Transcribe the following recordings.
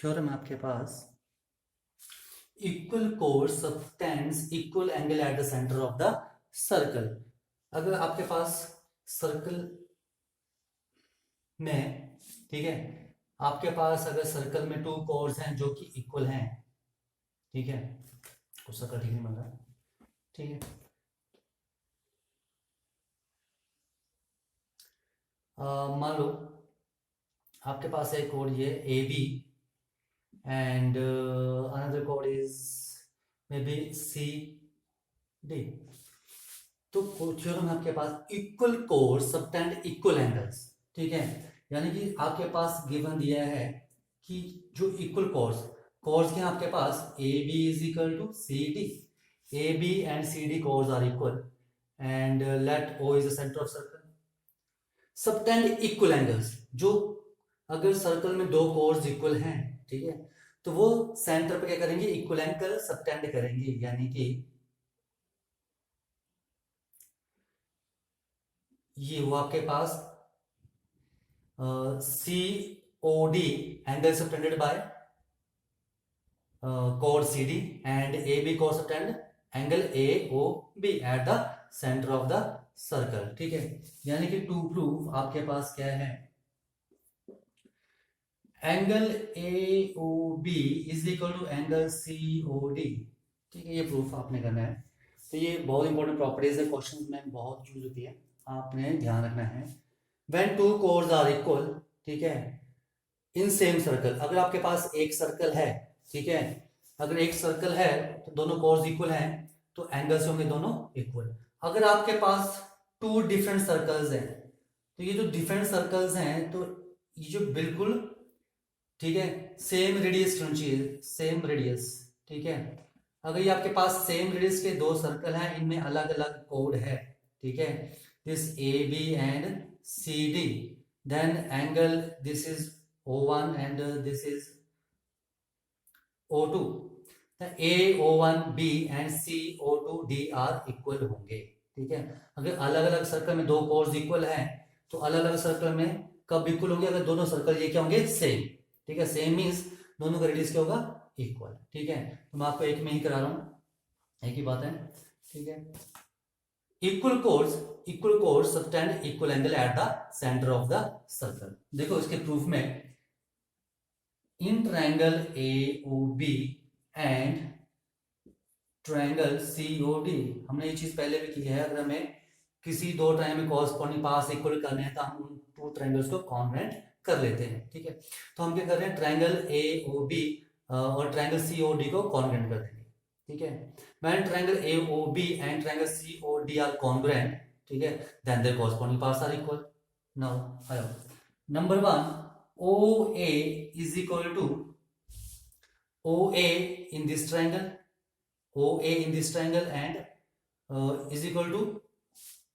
Theorem है आपके पास, equal chords subtends equal angle at the centre of the circle. अगर आपके पास सर्कल में, ठीक है, आपके पास अगर सर्कल में टू कोर्स हैं जो कि इक्वल हैं, ठीक है, कुछ सर्कल ठीक नहीं बन रहा, ठीक है, मान लो आपके पास एक कोड ये ए बी एंड अनदर कोड is maybe C D. तो थ्योरम है आपके पास equal chords subtend equal angles, ठीक है, यानी कि आपके पास गिवन दिया है कि जो इक्वल कोर्स कोर्स के आपके पास A B is equal to C D, A B and C D chords are equal and let O is the centre of circle. Subtend equal angles, जो अगर सर्कल में दो कोर्स इक्वल हैं, ठीक है, तो वो सेंटर पे क्या करेंगे, इक्वल एंगल सबटेंड करेंगे, यानी कि ये वो आपके पास C O D angle subtended by chord CD and AB chord subtend angle AOB at the center of the circle, ठीक है, यानी कि टू प्रूफ आपके पास क्या है, angle AOB is equal to angle COD, ठीक है, ये प्रूफ आपने करना है। तो ये बहुत इंपॉर्टेंट प्रॉपर्टीज है, क्वेश्चन में बहुत यूज होती है, आपने ध्यान रखना है। When two chords are equal, ठीक है, इन सेम सर्कल, अगर आपके पास एक सर्कल है, ठीक है, अगर एक सर्कल है तो दोनों कोर्स इक्वल हैं तो एंगल्स होंगे दोनों इक्वल। अगर आपके पास टू डिफरेंट सर्कल्स हैं तो ये जो डिफरेंट सर्कल्स हैं तो ये जो बिल्कुल, ठीक है, सेम रेडियस की होनी चाहिए, सेम रेडियस, ठीक है। अगर ये आपके पास सेम रेडियस के दो सर्कल हैं, इनमें अलग अलग कोड है, ठीक है, this A B and C D, then angle this is O1 and this is O2. The AO1B and CO2D are equal होंगे, ठीक है। अगर अलग अलग सर्कल में दो कोर्स इक्वल हैं तो अलग अलग सर्कल में कब इक्वल होंगे, अगर दोनों सर्कल ये क्या होंगे, सेम, ठीक है, सेम मीन्स दोनों का रेडियस क्या होगा, इक्वल, ठीक है। तो मैं आपको एक में ही करा रहा हूँ, एक ही बात है, ठीक है। Equal chords subtend equal angle at the centre of the circle. देखो इसके प्रूफ में, in triangle AOB and triangle COD, हमने ये चीज पहले भी की है, अगर हमें किसी दो ट्रायंगल में कॉरस्पॉन्डिंग पास इक्वल करने हैं तो हम उन टू ट्रायंगल्स को कॉन्वेंट कर लेते हैं, ठीक है। तो हम क्या कर रहे हैं, ट्रायंगल AOB और ट्रायंगल COD को कॉन्वेंट कर देंगे, ठीक है। When triangle AOB and triangle COD are congruent, ठीक है, then their corresponding parts are equal. Now number 1, OA is equal to OA in this triangle, OA in this triangle and is equal to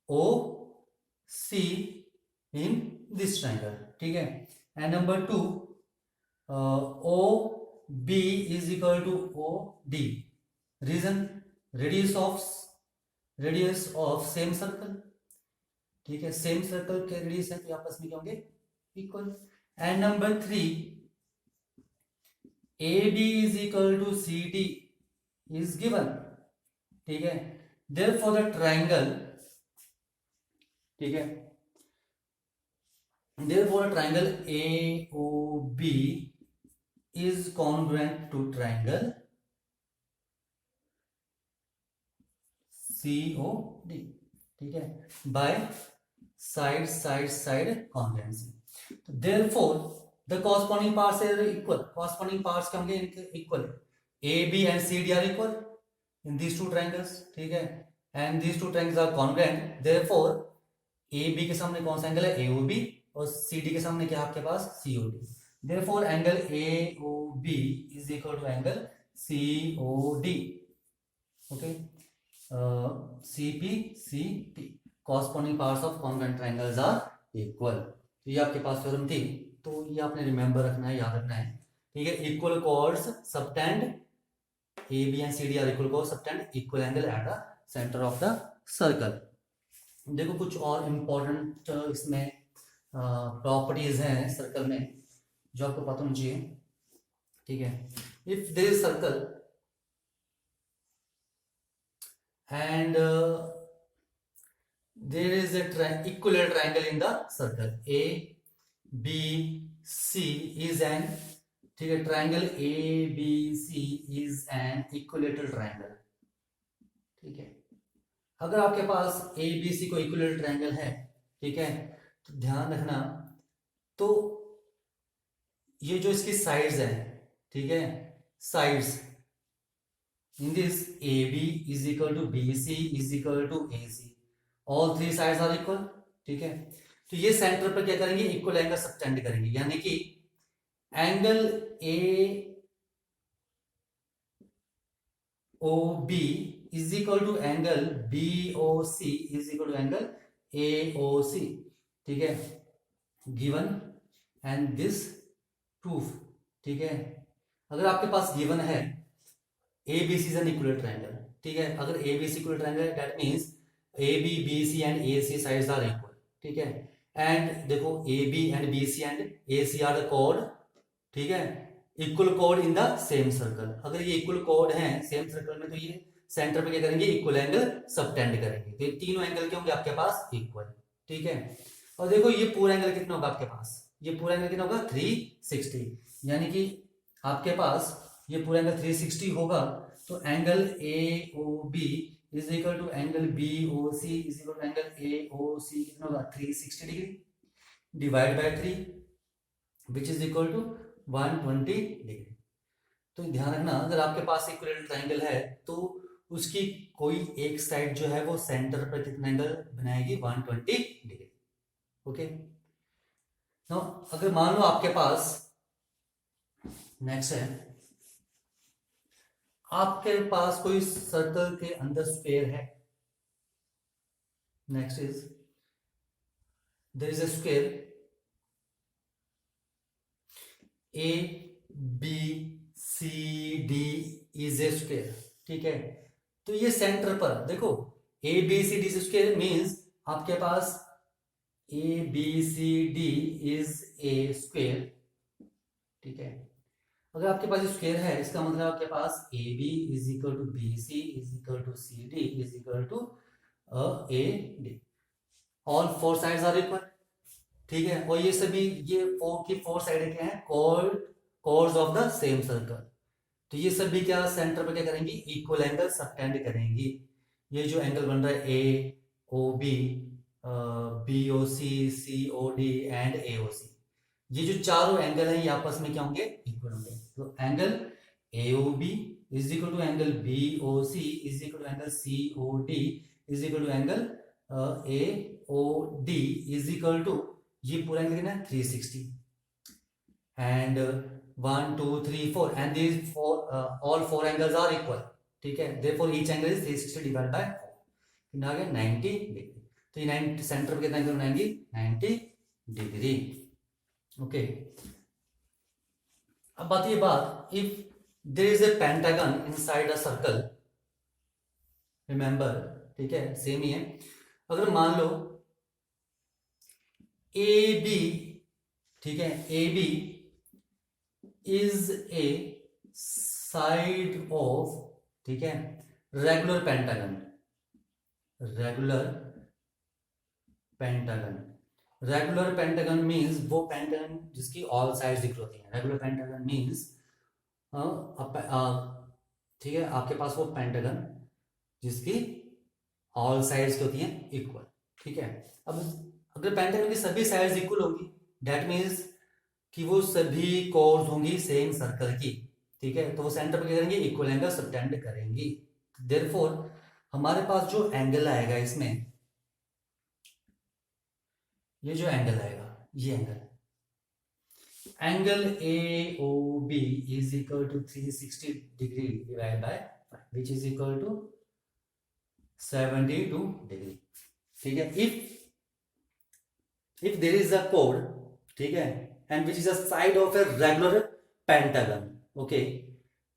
OC in this triangle, ठीक है। and number 2, OB is equal to OD, reason radius of same circle, ठीक है, same circle के radius है तो आपस में क्या होंगे, equal. And number 3, AB is equal to CD is given, ठीक है, therefore the triangle, ठीक है, therefore the triangle AOB is congruent to triangle COD, ठीक है, by side congruency। therefore the corresponding parts are equal, corresponding parts क्या होंगे, equal, AB and CD are equal in these two triangles, ठीक है, and these two triangles are congruent, therefore AB के सामने कौन सा एंगल है, AOB, और CD के सामने क्या है आपके पास, COD, therefore angle AOB is equal to angle COD, okay, CP corresponding parts of congruent triangles are equal। तो ये आपके पास थ्योरम थी, तो ये आपने रिमेंबर रखना है, याद रखना है, ठीक है। Equal chords subtend AB and CD are equal course subtend equal angle at the centre of the circle. देखो कुछ और इम्पोर्टेंट इसमें प्रॉपर्टीज हैं सर्कल में जो आपको पता होनी चाहिए। ठीक है। If there is circle and there is a equilateral triangle in the circle A B C is an, ठीक है, triangle A B C is an equilateral triangle. ठीक है, अगर आपके पास ए बी सी को इक्विलेटरल ट्राइंगल है, ठीक है, तो ध्यान रखना, तो ये जो इसकी साइड्स है, ठीक है, sides in this AB is equal to BC is equal to AC, all three sides are equal। ठीक है, तो ये सेंटर पर क्या करेंगे, इक्वल एंगल सबटेंड करेंगे, यानी कि angle AOB is equal to angle BOC is equal to angle AOC। ठीक है, गिवन एंड दिस प्रूफ। ठीक है, अगर आपके पास गिवन है ABC is an equilateral triangle, ठीक है, अगर ABC equilateral triangle that means AB, BC and AC sides are equal। ठीक है, एंड देखो AB and BC and AC are the chord, ठीक है, equal chord in the same circle। अगर ये इक्वल chord हैं सेम सर्कल में, तो ये सेंटर पे क्या करेंगे, इक्वल एंगल सबटेंड करेंगे, तो ये तीनों एंगल क्या होंगे आपके पास, इक्वल। ठीक है, और देखो ये पूरा एंगल कितना होगा आपके पास, ये पूरा एंगल कितना होगा 360, यानी कि आपके पास ये पूरा एंगल 360 होगा, तो angle AOB is equal to angle BOC is equal to angle AOC कितना होगा 360 degree divide by 3 which is equal to 120 degree. तो ध्यान रखना, अगर आपके पास इक्विलेटरल ट्राइंगल है तो उसकी कोई एक साइड जो है वो सेंटर पर कितना एंगल बनाएगी, 120 डिग्री। ओके, नाउ अगर मान लो आपके पास नेक्स्ट है, आपके पास कोई सर्कल के अंदर स्क्वायर है, next is there is a square A B C D is a square. ठीक है, तो ये सेंटर पर देखो A B C D square means आपके पास A B C D is a square. ठीक है, अगर आपके पास स्क्वायर है, इसका मतलब आपके पास A B is equal to B C is equal to C D is equal to A D, all four sides are equal. ठीक है, और ये सभी ये फोर साइड क्या है, chords of the same circle, तो ये सभी क्या सेंटर पर क्या करेंगी, इक्वल एंगल सबटेंड करेंगी। ये जो एंगल बन रहा है A O B B O C O D and A O C, ये जो चारों एंगल हैं ये आपस में क्या होंगे, इक्वल होंगे। तो angle AOB is equal to angle BOC is equal to angle COD is equal to angle AOD is equal to, ये पूरा एंगल कितना है 360 and 1 2 3 4 and these all four angles are equal. ठीक है, therefore each angle is 360 divided by 4, कितना आ गया 90 degree. तो ये 90 सेंटर पे कितना एंगल बनाएंगे, 90 डिग्री। ओके, अब बात ये बात, if there is a pentagon inside a circle, remember, ठीक है, सेम ही है, अगर मान लो ए बी, ठीक है, A B is a side of, ठीक है, regular pentagon, regular pentagon, regular pentagon means वो पेंटागन जिसकी ऑल साइड्स इक्वल होती हैं। रेगुलर पेंटागन मींस ठीक है, आपके पास वो पेंटागन जिसकी ऑल साइड्स होती हैं इक्वल। ठीक है, अब अगर पेंटागन की सभी साइड्स इक्वल होगी, दैट मींस कि वो सभी कोर्स होंगी सेम सर्कल की। ठीक है, तो वो सेंटर पर क्या करेंगे, इक्वल एंगल सबटेंड करेंगी। देयरफॉर हमारे पास जो एंगल आएगा इसमें, ये जो एंगल आएगा, ये angle AOB is equal to 360 degree divide by which is equal to 72 degree. ठीक है, इफ देयर इज अ कोड, ठीक है, and which is a side of a regular pentagon, okay,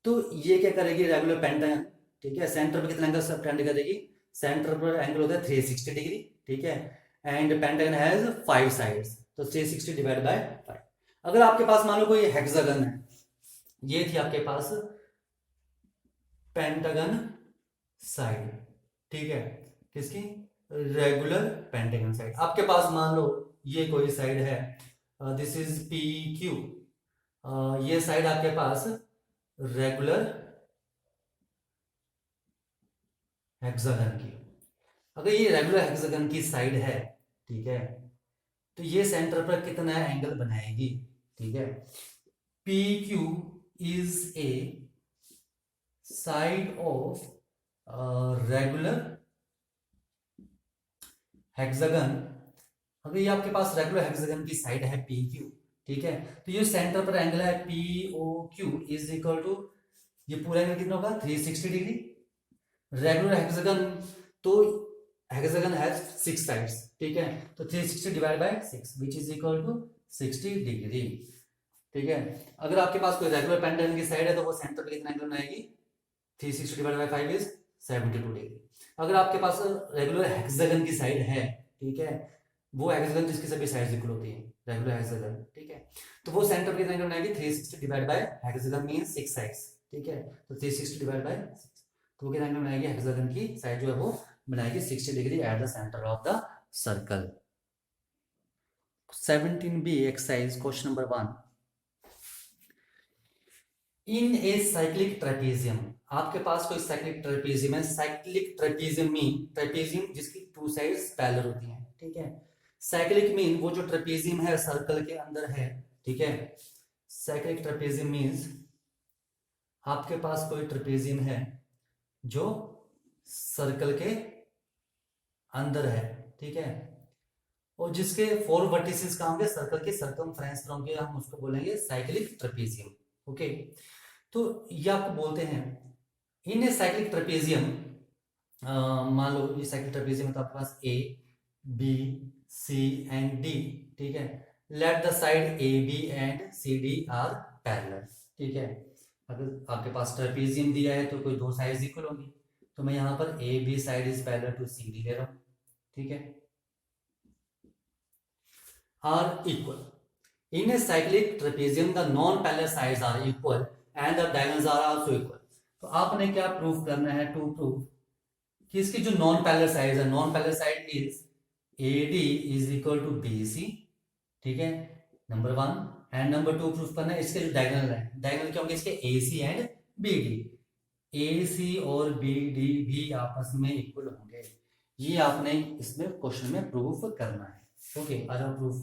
तो ये क्या करेगी, रेगुलर पेंटागन, ठीक है, सेंटर पर कितना एंगल सबटेंड करेगी, सेंटर पर एंगल होता है 360 डिग्री। ठीक है, एंड पेंटागन हैज 5 साइड्स, तो 360 डिवाइड बाय 5। अगर आपके पास मान लो कोई हेक्सागन है, ये थी आपके पास पेंटागन साइड, ठीक है, किसकी, रेगुलर पेंटागन साइड। आपके पास मान लो ये कोई साइड है, दिस इज पी क्यू, ये साइड आपके पास रेगुलर हेक्सागन की, अगर ये रेगुलर हेक्सागन की साइड है, ठीक है, तो ये सेंटर पर कितना एंगल बनाएगी, ठीक है। P Q is a side of regular hexagon. अगर ये आपके पास रेगुलर हेक्सागन की साइड है पी क्यू, ठीक है, तो ये सेंटर पर एंगल है P O Q is equal to, ये पूरा एंगल कितना होगा 360 डिग्री। रेगुलर हेक्सागन, तो हेक्सागन हैज 6 साइड्स, ठीक है, तो 360 divide by 6 which is equal to 60 degree, ठीक है। अगर आपके पास कोई रेगुलर पेंटागन की साइड है तो वो सेंटर पे कितना एंगल बनाएगी, 360 डिवाइड बाय 5 इज 72 डिग्री। अगर आपके पास रेगुलर हेक्सागन की साइड है, ठीक है, वो हेक्सागन जिसकी सभी साइड्स इक्वल होती है, रेगुलर हेक्सागन, ठीक है, तो वो सेंटर पे कितना एंगल बनाएगी, 360 divide bye hexagon means 6 sides, ठीक है, तो 360 डिवाइड बाय 6, तो वो कितना एंगल बनाएगी, हेक्सागन की साइड जो है वो बनाएगी 60 degree at the centre of the circle. 17B exercise question number 1, in a cyclic trapezium, आपके पास कोई साइक्लिक ट्रेपेजियम है, साइक्लिक ट्रेपेजियम मीन, ट्रेपेजियम जिसकी 2 साइड्स पैरेलल होती हैं, ठीक है, साइक्लिक मीन वो जो ट्रेपेजियम है सर्कल के अंदर है, ठीक है, साइक्लिक ट्रेपेजियम मीन्स आपके पास कोई ट्रेपेजियम है जो सर्कल के अंदर है, ठीक है, और जिसके 4 वर्टिसेस कहाँ होंगे, सर्कल के सर्कमफ्रेंस पर होंगे, हम उसको बोलेंगे साइक्लिक ट्रेपेजियम, ओके। तो ये आपको बोलते हैं इन ए साइक्लिक ट्रेपेजियम, मान लो ये साइक्लिक ट्रेपेजियम है तो आपके पास A B C and D, ठीक है, let the side A B and C D are parallel, ठीक है, अगर आपके पास ट्रेपेजियम दिया है तो कोई 2 साइड्स इक्वल होंगी, तो मैं यहाँ पर A B side is parallel to C D ले रहा हूँ, ठीक है, are equal. In a cyclic trapezium, the non-parallel sides are equal and the diagonals are also equal. तो आपने क्या प्रूफ करना है, टू प्रूफ कि इसकी जो नॉन पैरेलल साइड है, non parallel side is AD is equal to BC, ठीक है, नंबर 1, एंड नंबर 2 प्रूफ करना है इसके जो डायगोनल है, डायगोनल क्या होंगे इसके AC एंड BD, AC और BD भी आपस में इक्वल होंगे, ये आपने इसमें क्वेश्चन में प्रूफ करना है, ओके। आ जाओ प्रूफ,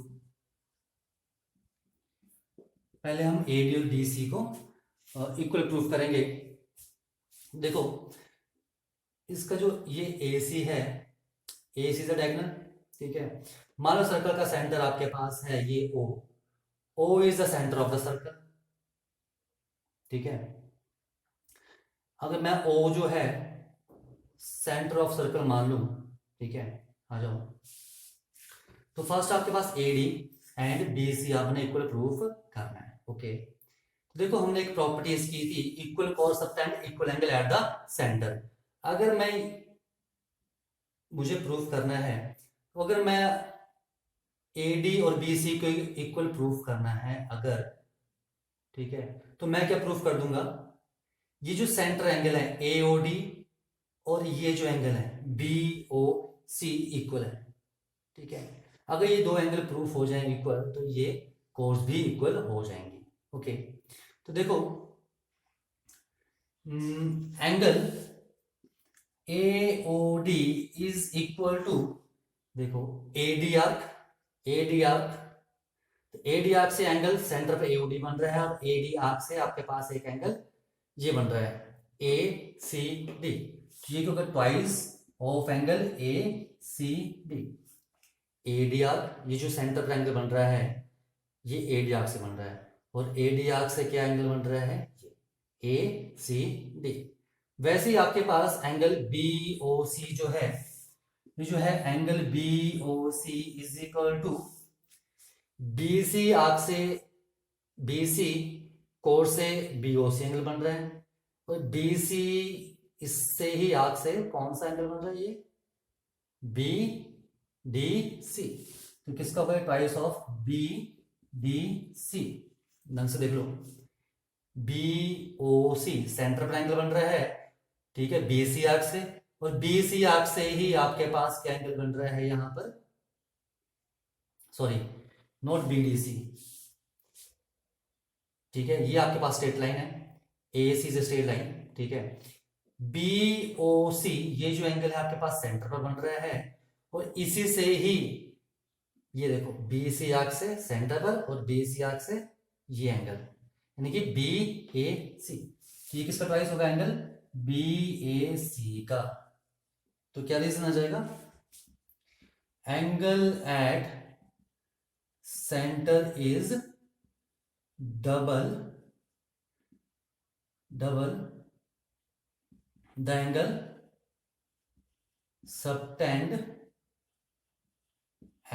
पहले हम AD और BC को इक्वल प्रूफ करेंगे। देखो इसका जो ये AC है, AC इज अ डायगोनल, ठीक है, मान लो सर्कल का सेंटर आपके पास है ये O is the centre of the circle, ठीक है, अगर मैं O जो है सेंटर ऑफ सर्कल मान लूं, ठीक है, आ जाओ, तो फर्स्ट आपके पास AD एंड BC आपने इक्वल प्रूफ करना है, ओके। देखो हमने एक प्रॉपर्टीज की थी, equal cos subtend equal angle at the centre. अगर मैं, मुझे प्रूफ करना है, तो अगर मैं AD और BC को इक्वल प्रूफ करना है अगर, ठीक है, तो मैं क्या प्रूफ कर दूंगा, ये जो सेंटर एंगल है AOD और ये जो एंगल है BOC इक्वल है, ठीक है, अगर ये दो एंगल प्रूफ हो जाए इक्वल तो ये कोस भी इक्वल हो जाएंगे, ओके। तो देखो angle AOD is equal to, देखो AD आर्क, तो AD आर्क से एंगल सेंटर पे AOD बन रहा है और AD आर्क से आपके पास एक एंगल ये बन रहा है ACD, तो ये क्योंकि twice of angle ACD। AD arc, ये जो सेंटर पे एंगल बन रहा है ये AD आर्क से बन रहा है और AD आर्क से क्या एंगल बन रहा है, ACD। वैसे ही आपके पास एंगल BOC जो है, ये जो है angle BOC is equal to BC arc से, BC कोण से BOC एंगल बन रहा है और BC इससे ही आर्क से कौन सा एंगल बन रहा है, ये BDC, तो किसका होगा ट्वाइस ऑफ BDC, ढंग से देख लो, बी ओ सी सेंटर पर एंगल बन रहा है, ठीक है, बी सी आर्क से, और बी सी आर्क से ही आपके पास क्या एंगल बन रहा है यहां पर, sorry not B D C, ठीक है, ये आपके पास स्ट्रेट लाइन है, ए सी से स्ट्रेट लाइन, ठीक है, बी ओ सी ये जो एंगल है आपके पास सेंटर पर बन रहा है, और इसी से ही ये देखो बी सी आर्क से सेंटर पर और बी सी आर्क से ये एंगल, यानी कि बी ए सी, ये किसका ट्वाइस होगा एंगल बी ए सी का। तो क्या रीजन आ जाएगा, angle at centre is double the angle subtend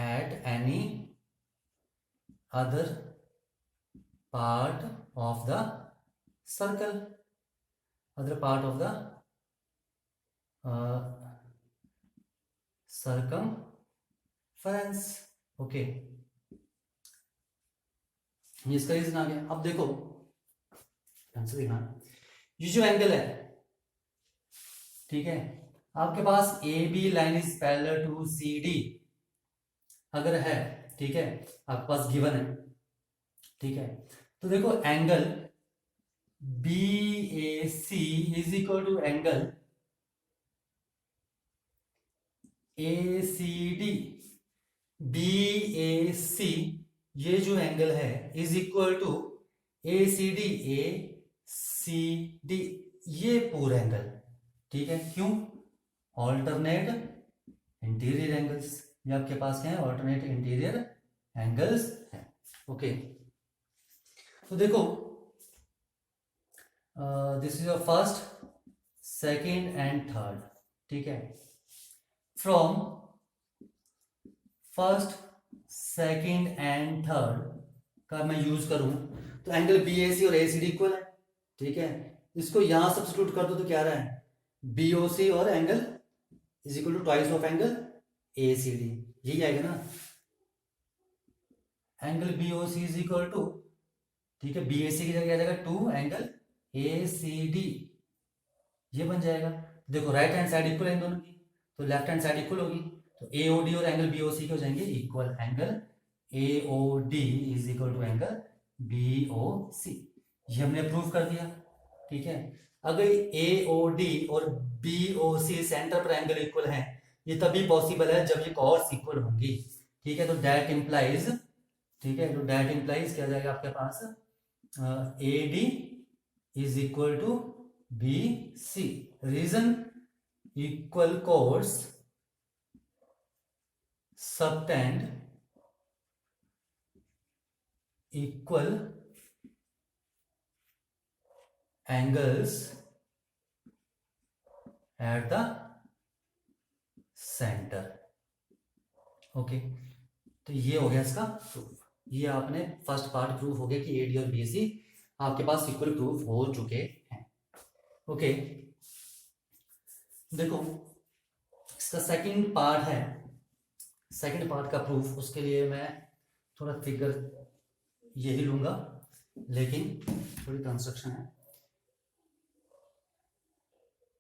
at any other part of the circle, other part of the circumference, okay, ये इसका रीजन आ गया। अब देखो ध्यान से देखना, ये जो एंगल है, ठीक है, आपके पास A B line is parallel to C D अगर है, ठीक है, आपके पास गिवन है, ठीक है, तो देखो angle B A C is equal to angle A C D, B A C ये जो एंगल है is equal to A C D, A C D ये पूरा एंगल, ठीक है, क्यों, ऑल्टरनेट इंटीरियर एंगल्स, ये आपके पास क्या है, ऑल्टरनेट इंटीरियर एंगल्स है, ओके। तो देखो this is your first second and third, ठीक है, from first second and third का मैं यूज करूं तो एंगल बी ए सी और ए सी डी इक्वल है, ठीक है, इसको यहां सब्स्टिट्यूट कर दो तो क्या रहा है, बी ओ सी और angle is equal to twice of angle A C D, यही आएगा ना, angle B O C is equal to, ठीक है, बी ए सी की जगह आ जाएगा two angle A C D, ये बन जाएगा। देखो राइट हैंड साइड इक्वल है इन दोनों की, तो लेफ्ट हैंड साइड इक्वल होगी, तो ए ओ डी और एंगल बी ओ सी के हो जाएंगे equal, angle A O D is equal to angle B O C, ये हमने प्रूव कर दिया, ठीक है। अगर ए ओ डी और बी ओ सी सेंटर पर एंगल इक्वल है, ये तभी पॉसिबल है जब ये कॉर्ड्स इक्वल होंगी, ठीक है, तो दैट इंप्लाइज, ठीक है, तो दैट इंप्लाइज क्या जाएगा आपके पास, A D is equal to B C, reason equal chords subtend equal angles at the centre, okay. तो ये हो गया इसका प्रूफ, ये आपने फर्स्ट पार्ट प्रूफ हो गया कि ए डी और बी सी आपके पास इक्वल प्रूफ हो चुके हैं, ओके। देखो इसका सेकंड पार्ट है, सेकंड पार्ट का प्रूफ, उसके लिए मैं थोड़ा फिगर यही लूंगा, लेकिन थोड़ी कंस्ट्रक्शन है,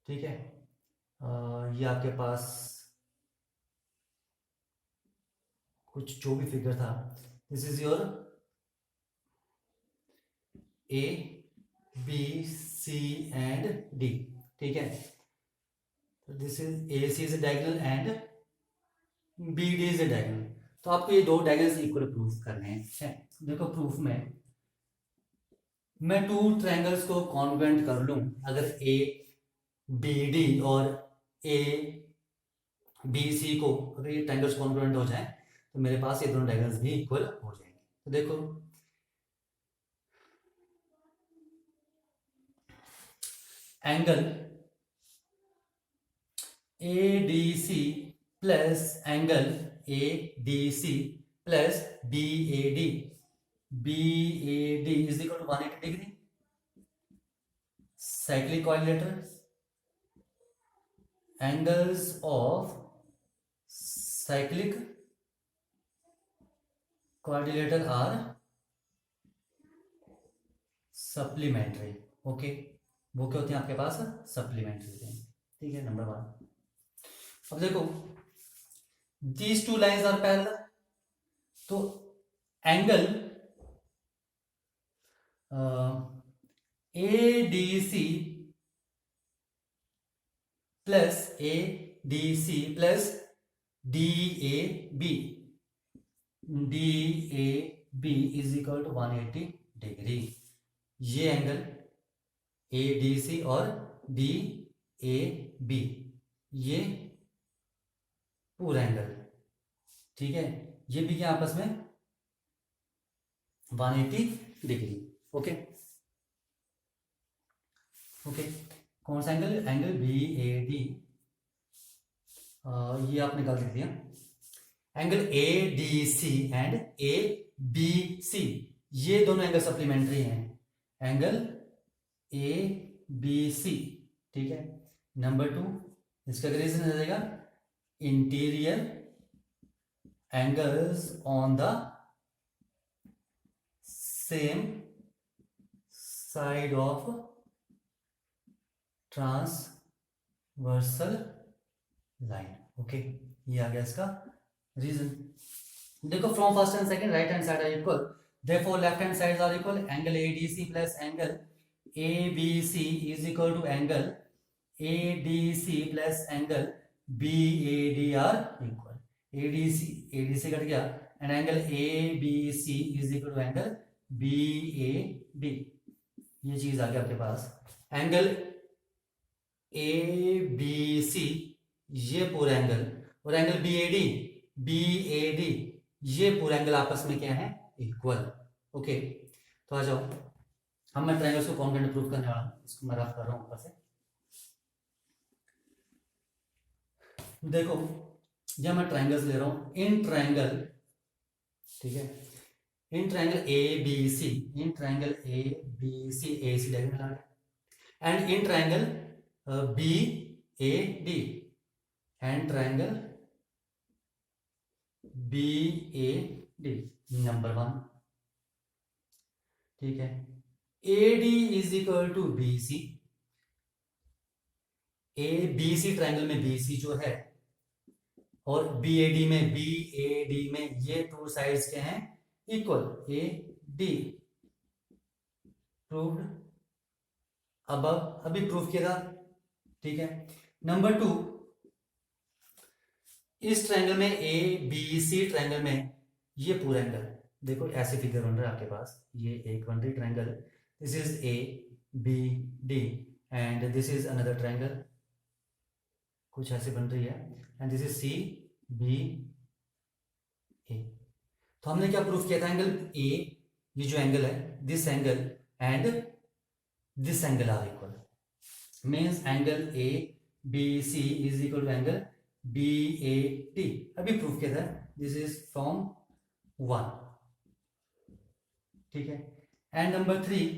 ठीक है, ये आपके पास कुछ जो भी फिगर था, this is your A B C and D, ठीक है, this is A C is a diagonal and B D is a diagonal, तो आपको ये दो डायगोनल्स इक्वल प्रूफ करने हैं। देखो प्रूफ में मैं टू ट्रायंगल्स को कॉन्ग्रुएंट कर लूं, अगर ए बी डी और ए बी सी को अगर ये ट्रायंगल्स कॉन्ग्रुएंट हो जाए तो मेरे पास ये दोनों डायगोनल्स भी इक्वल हो जाएंगे। तो देखो angle A D C plus angle A D C plus B A D, B A D is equal to 180 degree, cyclic quadrilateral, angles of cyclic quadrilateral are supplementary. Okay, वो क्या होते हैं आपके पास? सप्लीमेंट्री होते हैं। ठीक है, नंबर 1। अब देखो, these two lines are parallel, तो angle ADC plus ADC plus DAB, DAB is equal to 180 degree. ये एंगल ADC और DAB, ये पूरा एंगल, ठीक है, ये भी क्या आपस में 180 डिग्री। ओके ओके, कौन सा एंगल? एंगल BAD, ये आपने गलत लिख दिया। एंगल ADC एंड ABC, ये दोनों एंगल सप्लीमेंट्री हैं। एंगल ABC, ठीक है। नंबर 2, इसका रीजन हो जाएगा interior angles on the same side of transversal line. Okay, ये आ गया इसका रीजन। देखो, from first and second right hand side are equal, therefore left hand sides are equal. Angle ADC plus angle ABC is equal to angle ADC plus angle BAD are equal. ADC cut गया and angle ABC is equal to angle BAD। ये चीज आ गया आपके पास। Angle ABC, ये पूरा angle, और angle BAD ये पूरा एंगल आपस में क्या है? इक्वल। ओके, तो आ जाओ, हम मैं ट्रायंगल्स को कॉन्ग्रुएंट प्रूव करने वाला हूं। इसको मैं रफ कर रहा हूं ऊपर से। देखो, जब मैं ट्रायंगल्स ले रहा हूं, इन ट्रायंगल, ठीक है, in triangle ABC, in triangle ABC AC diagonal and in triangle BAD and triangle BAD, number 1, ठीक है। AD is equal to BC, ABC triangle में BC जो है और BAD में ये टू साइड्स के हैं इक्वल। AD प्रूव्ड, अब अभी प्रूफ किया था, ठीक है। नंबर 2, इस ट्रायंगल में ABC ट्रायंगल में ये पूरा एंगल, देखो ऐसे फिगर बन रहा है आपके पास, ये एक बन रही triangle, this is ABD and this is another triangle, कुछ ऐसे बन रही है, एंड दिस इज CBA। तो हमने क्या प्रूफ किया था? एंगल A, ये जो एंगल है, this angle and this angle are equal, means angle ABC is equal to angle BAD। अभी प्रूफ किया था, दिस इज फ्रॉम 1, ठीक है। एंड नंबर 3,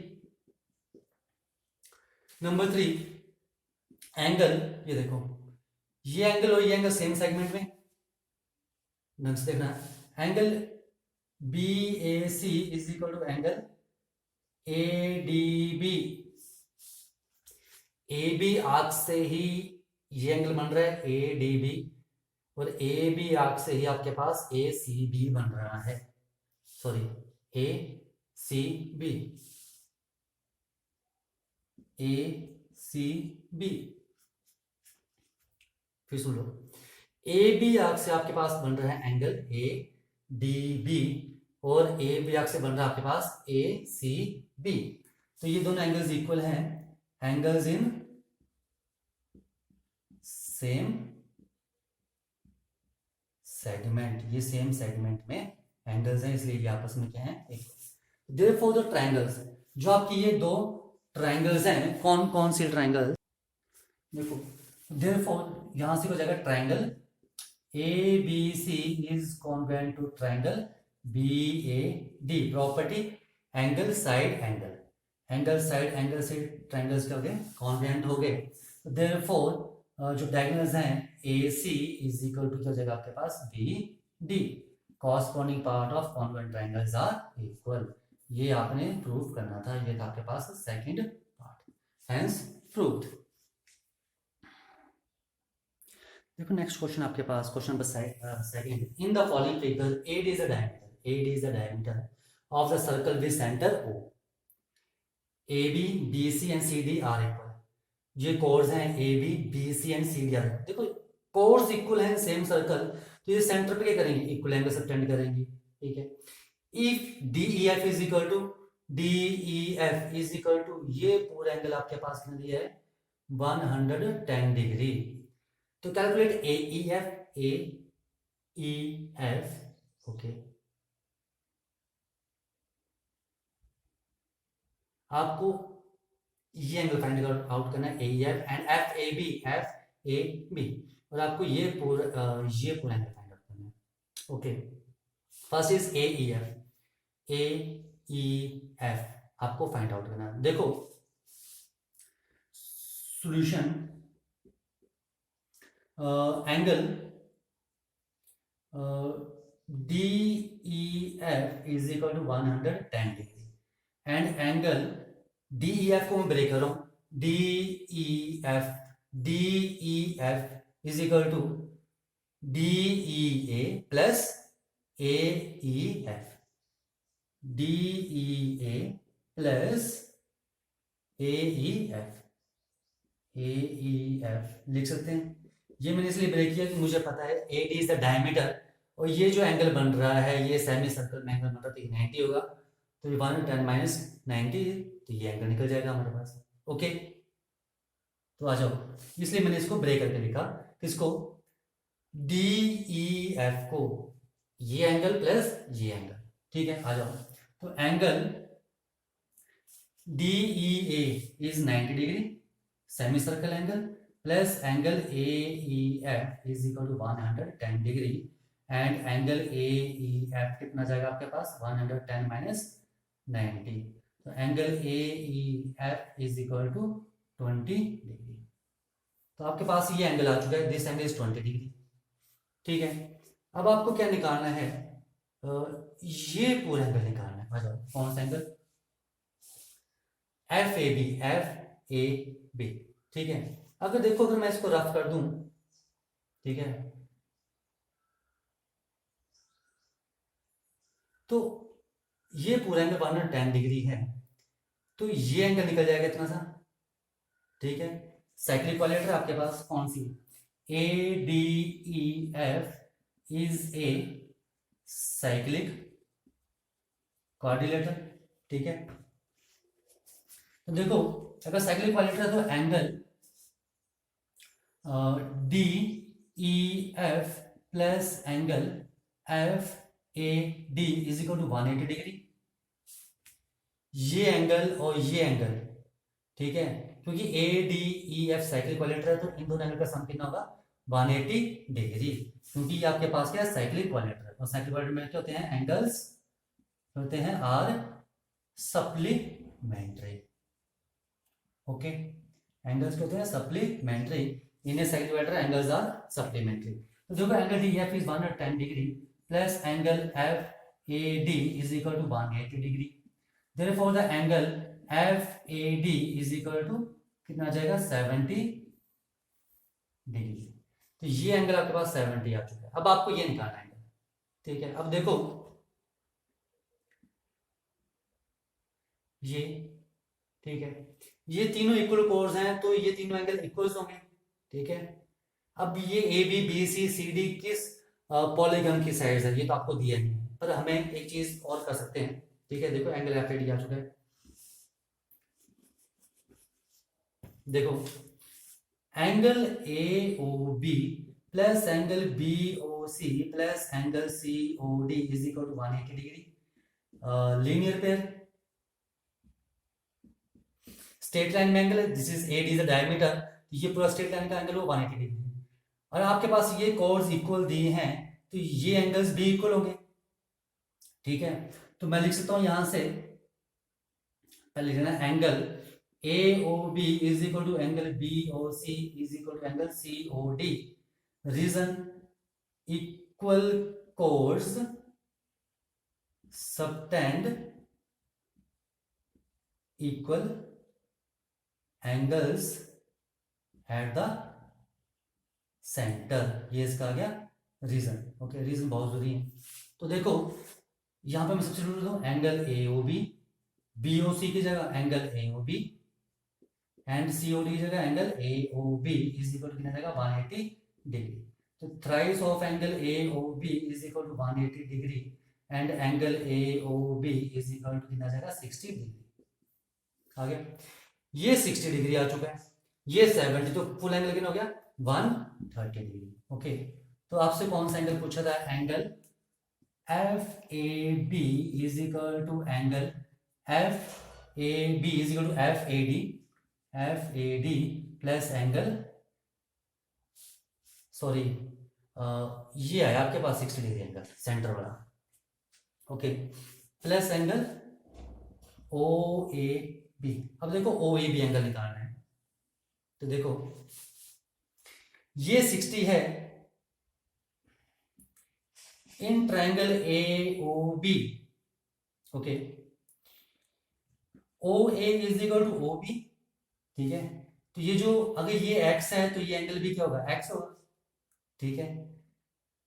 एंगल, ये देखो, ये एंगल और ये एंगल सेम सेगमेंट में, ढंग से देखना, angle BAC is equal to angle ADB। AB arc से ही ये एंगल बन रहा है ADB, और AB आर्क से ही आपके पास ACB बन रहा है, सॉरी ACB, फिर सुन लो, AB आर्क से आपके पास बन रहा है एंगल ADB, और AB आर्क से बन रहा है आपके पास ACB। तो ये दोनों एंगल्स इक्वल हैं, एंगल्स इन सेम सेगमेंट, ये सेम सेगमेंट में एंगल्स हैं, इसलिए ये आपस में क्या है? इक्वल। देयरफॉर द ट्रायंगल्स, जो आपकी ये दो ट्रायंगल्स हैं, कौन कौन से ट्रायंगल्स? देखो, देयरफॉर यहां से हो जाएगा triangle ABC is congruent to triangle BAD। Property angle side angle, angle side angle से ट्रायंगल्स क्या हो गए? कॉन्ग्रुएंट हो गए। देयरफॉर जो डायगोनल्स हैं AC इज इक्वल टू क्या हो जाएगा आपके पास? BD। Corresponding part of congruent triangles are equal. ये आपने प्रूव करना था, ये था आपके पास सेकंड पार्ट, हेंस प्रूव्ड। देखो नेक्स्ट क्वेश्चन आपके पास, question number second, in the following figure AD is the diameter, AD is the diameter of the circle with centre O, AB BC and CD are equal. ये chords हैं AB BC and CD are, देखो chords equal है same circle, तो ये centre पे क्या करेंगे, equal angle subtend करेंगे, ठीक है। If DEF is equal to, DEF is equal to, ये पूरा एंगल आपके पास कितना दिया है 110 डिग्री, तो कैलकुलेट AEF, AEF, ओके। आपको ये एंगल फाइंड आउट करना है AEF एंड FAB, और आपको ये पूरा एंगल फाइंड आउट करना है, okay. First is AEF, AEF आपको फाइंड आउट करना है। देखो solution, angle DEF is equal to 110 degree and angle DEF को मैं ब्रेक कर रहा हूं, DEF is equal to DEA plus AEF, DEA plus AEF लिख सकते हैं। ये मैंने इसलिए ब्रेक किया कि मुझे पता है AD इज द डायमीटर, और ये जो एंगल बन रहा है ये सेमी सर्कल में एंगल बन रहा है, तो ये 90 होगा, तो ये 110 माइनस 90, तो ये एंगल निकल जाएगा हमारे पास, ओके। तो आ जाओ, इसलिए मैंने इसको ब्रेक करके लिखा, किसको, DEF को, ये एंगल प्लस ये एंगल, ठीक है। आ जाओ, तो angle DEA is 90 degree semicircle angle, plus angle AEF is equal to 110 degree, and angle AEF कितना जाएगा आपके पास 110 माइनस 90, तो angle AEF is equal to 20 degree. तो आपके पास ये एंगल आ चुका है, दिस एंगल इज 20 डिग्री, ठीक है। अब आपको क्या निकालना है, ये पूरा एंगल निकालना है। आ जाओ, कौन सा एंगल, FAB, ठीक है। अगर देखो, अगर मैं इसको रफ कर दूं, ठीक है, तो ये पूरा एंगल 110 डिग्री है, तो ये एंगल निकल जाएगा इतना सा, ठीक है। साइक्लिक क्वाड्रिलेटर आपके पास कौन सी, ADEF is a cyclic quadrilateral, ठीक है। तो देखो, अगर साइक्लिक क्वाड्रिलेटर तो angle DEF plus angle FAD is equal to 180 degree, ये एंगल और ये एंगल, ठीक है, क्योंकि ADEF साइक्लिक क्वाड्रिलेटर है, तो इन दोनों एंगल का सम कितना होगा 180 डिग्री, क्योंकि ये आपके पास क्या है साइक्लिक क्वाड्रिलेटर, और साइक्लिक क्वाड्रिलेटर में क्या होते हैं, एंगल्स होते हैं आर सप्लीमेंट्री, ओके। एंगल्स होते हैं supplementary, in cyclic quadrilateral angles are supplementary. तो देखो angle DEF is 110 degree plus angle FAD is equal to 180 degree, therefore the angle FAD is equal to कितना आ जाएगा 70 डिग्री। तो ये एंगल आपके पास 70 आ चुका है। अब आपको ये निकालना है, ठीक है। अब देखो ये, ठीक है, ये तीनों इक्वल कोर्स हैं, तो ये तीनों एंगल इक्वल होंगे, ठीक है। अब ये ABBCCD किस पॉलीगन की साइड है, ये तो आपको दिया नहीं है, पर हमें एक चीज और कर सकते हैं, ठीक है। देखो एंगल FAD आ चुका है, देखो angle AOB plus angle BOC plus angle COD is equal to 180 degree, linear pair, straight line में एंगल है, this is AD is the diameter, ये पूरा स्ट्रेट लाइन का एंगल हो 180 डिग्री, और आपके पास ये कोर्स इक्वल दिए हैं, तो ये एंगल्स भी इक्वल होंगे, ठीक है। तो मैं लिख सकता हूं यहां से, पहले लिखना angle AOB is equal to angle BOC is equal to angle COD, reason equal chords subtend equal angles at the centre, ये इसका आ गया रीजन। ओके, रीजन बहुत जरूरी है। तो देखो यहाँ पे मैं सबसे जरूरी दूँ angle A O B, B O C की जगह angle A O B and C O D की जगह angle A O B is equal to कितना जाएगा 180 डिग्री। तो thrice of angle A O B is equal to 180 degree and angle A O B is equal to कितना जाएगा 60 degree. आ गया, ये 60 degree आ चुका है, ये 70, तो फुल एंगल कितना हो गया 130 डिग्री। ओके, तो आपसे कौन सा एंगल पूछा था, angle F A B is equal to angle F A B is equal to F A D plus angle, sorry ये है आपके पास 60 डिग्री एंगल सेंटर वाला। Okay, plus angle O A B. अब देखो ओ ए बी एंगल निकालना है, तो देखो ये 60 है in triangle A O B. Okay, O A is equal to O B, ठीक है। तो ये जो अगर ये x है तो ये एंगल भी क्या होगा x होगा, ठीक है।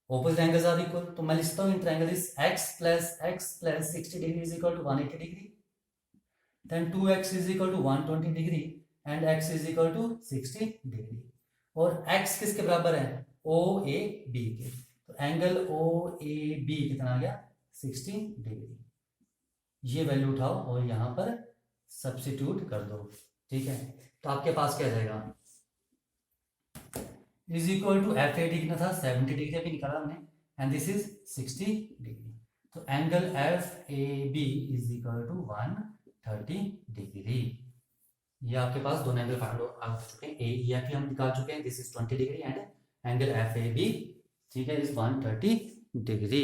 ऑपोजिट एंगल्स आर इक्वल, तो मैं लिखता हूं in triangle is x plus 60 degree is equal to 180 degree, then 2x is equal to 120 degree and x is equal to 60 degree. और x किसके बराबर है, ओ ए बी के, तो एंगल ओ ए बी कितना आ गया 60 डिग्री। ये वैल्यू उठाओ और यहां पर सब्स्टिट्यूट कर दो, ठीक है। तो आपके पास क्या जाएगा, is equal to F A D कितना था 70 डिग्री अभी निकाला हमने, एंड दिस इज 60 डिग्री। तो angle F A B is equal to 130 degree. ये आपके पास दोनों एंगल फाइंड आ चुके हैं, ए ई एफ हम निकाल चुके हैं, this is 20 degree and angle F A B, ठीक है, इज 130 डिग्री।